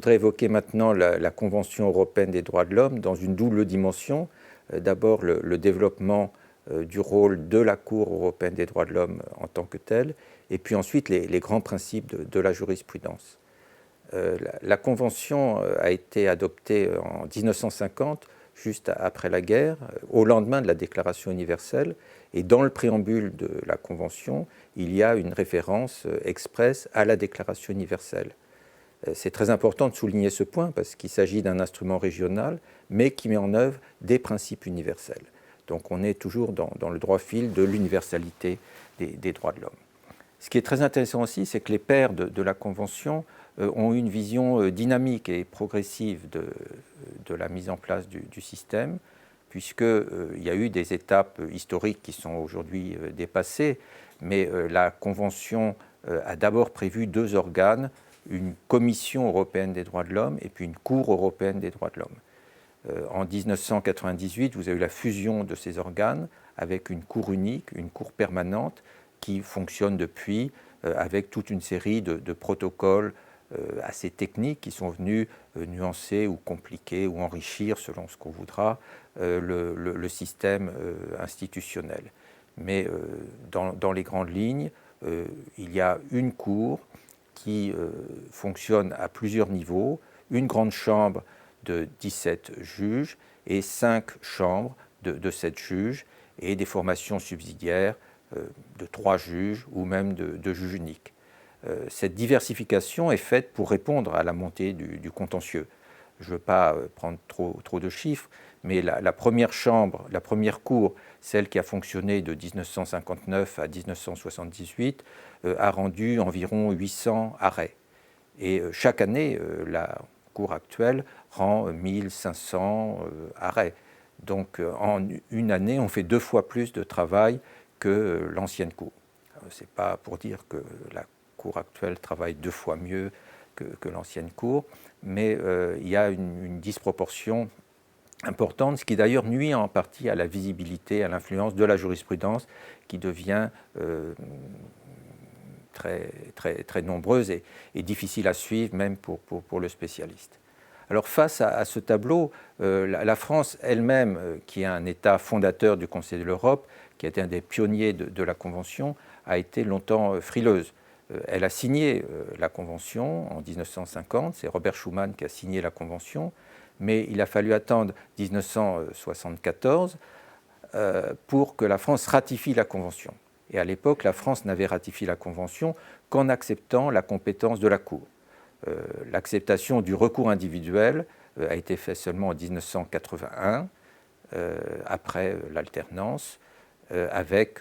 voudrais évoquer maintenant la Convention européenne des droits de l'homme dans une double dimension. D'abord, le développement du rôle de la Cour européenne des droits de l'homme en tant que telle, et puis ensuite les grands principes de la jurisprudence. La Convention a été adoptée en 1950, juste après la guerre, au lendemain de la Déclaration universelle, et dans le préambule de la Convention, il y a une référence expresse à la Déclaration universelle. C'est très important de souligner ce point parce qu'il s'agit d'un instrument régional, mais qui met en œuvre des principes universels. Donc on est toujours dans le droit fil de l'universalité des droits de l'homme. Ce qui est très intéressant aussi, c'est que les pères de la Convention ont une vision dynamique et progressive de la mise en place du système, puisqu'il y a eu des étapes historiques qui sont aujourd'hui dépassées, mais la Convention a d'abord prévu deux organes, une Commission européenne des droits de l'homme et puis une Cour européenne des droits de l'homme. En 1998, vous avez eu la fusion de ces organes avec une Cour unique, une Cour permanente, qui fonctionne depuis avec toute une série de protocoles assez techniques qui sont venus nuancer ou compliquer ou enrichir, selon ce qu'on voudra, le système institutionnel. Mais dans les grandes lignes, il y a une Cour qui fonctionne à plusieurs niveaux, une grande chambre de 17 juges et 5 chambres de 7 juges et des formations subsidiaires de 3 juges ou même de juges uniques. Cette diversification est faite pour répondre à la montée du contentieux. Je ne veux pas prendre trop de chiffres, mais la première chambre, la première cour, celle qui a fonctionné de 1959 à 1978, a rendu environ 800 arrêts. Et chaque année, la cour actuelle rend 1500 arrêts. Donc en une année, on fait 2 fois plus de travail que l'ancienne cour. Ce n'est pas pour dire que la cour actuelle travaille 2 fois mieux que l'ancienne cour, mais il y a une disproportion importante, ce qui d'ailleurs nuit en partie à la visibilité, à l'influence de la jurisprudence qui devient très nombreuse et difficile à suivre même pour le spécialiste. Alors face à ce tableau, la France elle-même, qui est un État fondateur du Conseil de l'Europe, qui a été un des pionniers de la Convention, a été longtemps frileuse. Elle a signé la Convention en 1950, c'est Robert Schuman qui a signé la Convention, mais il a fallu attendre 1974 pour que la France ratifie la Convention. Et à l'époque, la France n'avait ratifié la Convention qu'en acceptant la compétence de la Cour. L'acceptation du recours individuel a été faite seulement en 1981, après l'alternance, avec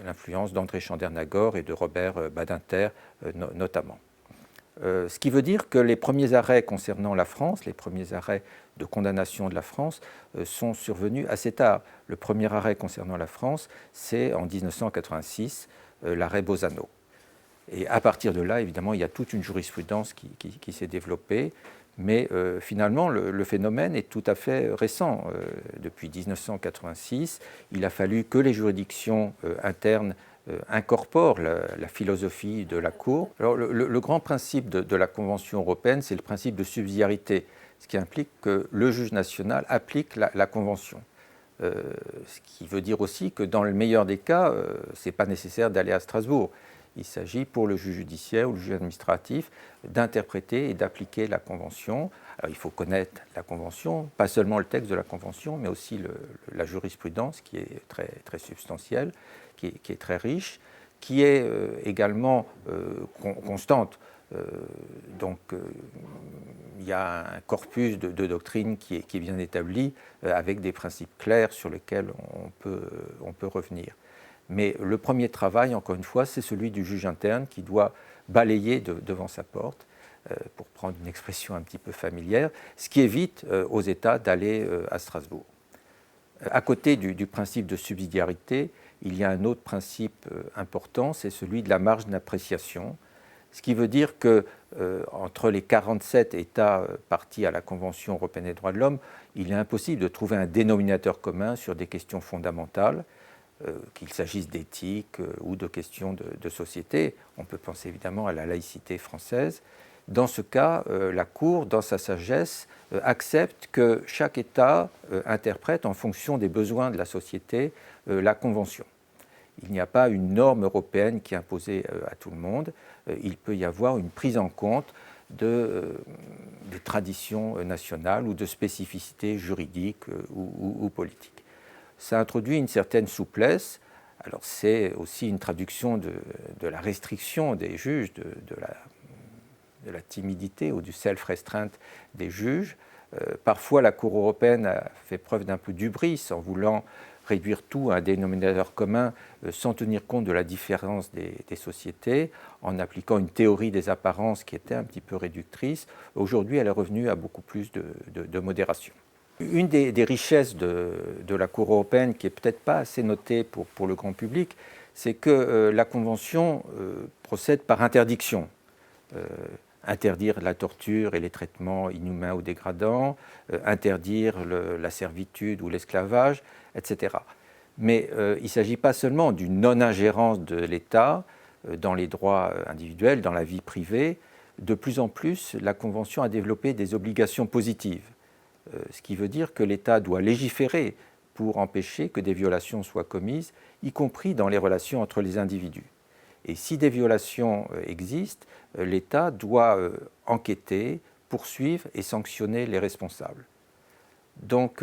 l'influence d'André Chandernagor et de Robert Badinter notamment. Ce qui veut dire que les premiers arrêts concernant la France, les premiers arrêts de condamnation de la France, sont survenus assez tard. Le premier arrêt concernant la France, c'est en 1986, l'arrêt Bozano. Et à partir de là, évidemment, il y a toute une jurisprudence qui s'est développée, mais finalement, le phénomène est tout à fait récent. Depuis 1986, il a fallu que les juridictions internes incorporent la philosophie de la Cour. Alors, le grand principe de la Convention européenne, c'est le principe de subsidiarité, ce qui implique que le juge national applique la Convention. Ce qui veut dire aussi que dans le meilleur des cas, ce n'est pas nécessaire d'aller à Strasbourg. Il s'agit pour le juge judiciaire ou le juge administratif d'interpréter et d'appliquer la Convention. Alors, il faut connaître la Convention, pas seulement le texte de la Convention, mais aussi la jurisprudence qui est très substantielle, qui est très riche, qui est également constante. Donc il y a un corpus de doctrine qui est bien établi, avec des principes clairs sur lesquels on peut revenir. Mais le premier travail, encore une fois, c'est celui du juge interne qui doit balayer devant sa porte, pour prendre une expression un petit peu familière, ce qui évite aux États d'aller à Strasbourg. À côté du principe de subsidiarité, il y a un autre principe important, c'est celui de la marge d'appréciation, ce qui veut dire que entre les 47 États partis à la Convention européenne des droits de l'homme, il est impossible de trouver un dénominateur commun sur des questions fondamentales, qu'il s'agisse d'éthique ou de questions de société. On peut penser évidemment à la laïcité française, Dans ce cas, la Cour, dans sa sagesse, accepte que chaque État interprète en fonction des besoins de la société la Convention. Il n'y a pas une norme européenne qui est imposée à tout le monde. Il peut y avoir une prise en compte des traditions nationales ou de spécificités juridiques ou politiques. Ça introduit une certaine souplesse. Alors c'est aussi une traduction de la restriction des juges, de la timidité ou du self-restraint des juges. Parfois, la Cour européenne a fait preuve d'un peu d'hubris en voulant réduire tout à un dénominateur commun sans tenir compte de la différence des sociétés, en appliquant une théorie des apparences qui était un petit peu réductrice. Aujourd'hui, elle est revenue à beaucoup plus de modération. Une des richesses de la Cour européenne, qui n'est peut-être pas assez notée pour le grand public, c'est que la Convention procède par interdiction. Interdire la torture et les traitements inhumains ou dégradants, interdire la servitude ou l'esclavage, etc. Mais il ne s'agit pas seulement d'une non-ingérence de l'État dans les droits individuels, dans la vie privée. De plus en plus, la Convention a développé des obligations positives, ce qui veut dire que l'État doit légiférer pour empêcher que des violations soient commises, y compris dans les relations entre les individus. Et si des violations existent, l'État doit enquêter, poursuivre et sanctionner les responsables. Donc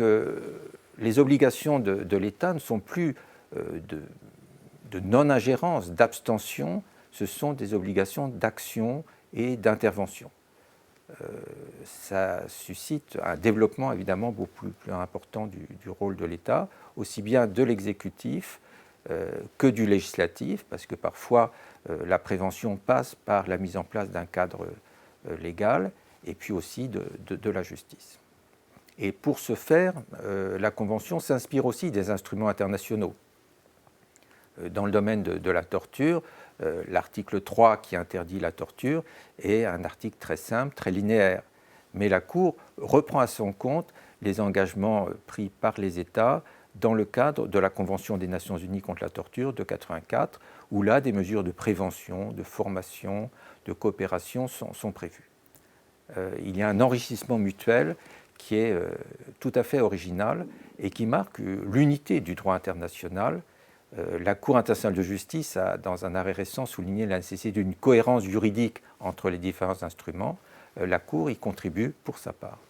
les obligations de l'État ne sont plus de non-ingérence, d'abstention, ce sont des obligations d'action et d'intervention. Ça suscite un développement évidemment beaucoup plus important du rôle de l'État, aussi bien de l'exécutif que du législatif, parce que parfois la prévention passe par la mise en place d'un cadre légal, et puis aussi de la justice. Et pour ce faire, la Convention s'inspire aussi des instruments internationaux. Dans le domaine de la torture, l'article 3 qui interdit la torture est un article très simple, très linéaire. Mais la Cour reprend à son compte les engagements pris par les États dans le cadre de la Convention des Nations Unies contre la torture de 1984, où là, des mesures de prévention, de formation, de coopération sont prévues. Il y a un enrichissement mutuel qui est tout à fait original et qui marque l'unité du droit international. La Cour internationale de justice a, dans un arrêt récent, souligné la nécessité d'une cohérence juridique entre les différents instruments. La Cour y contribue pour sa part.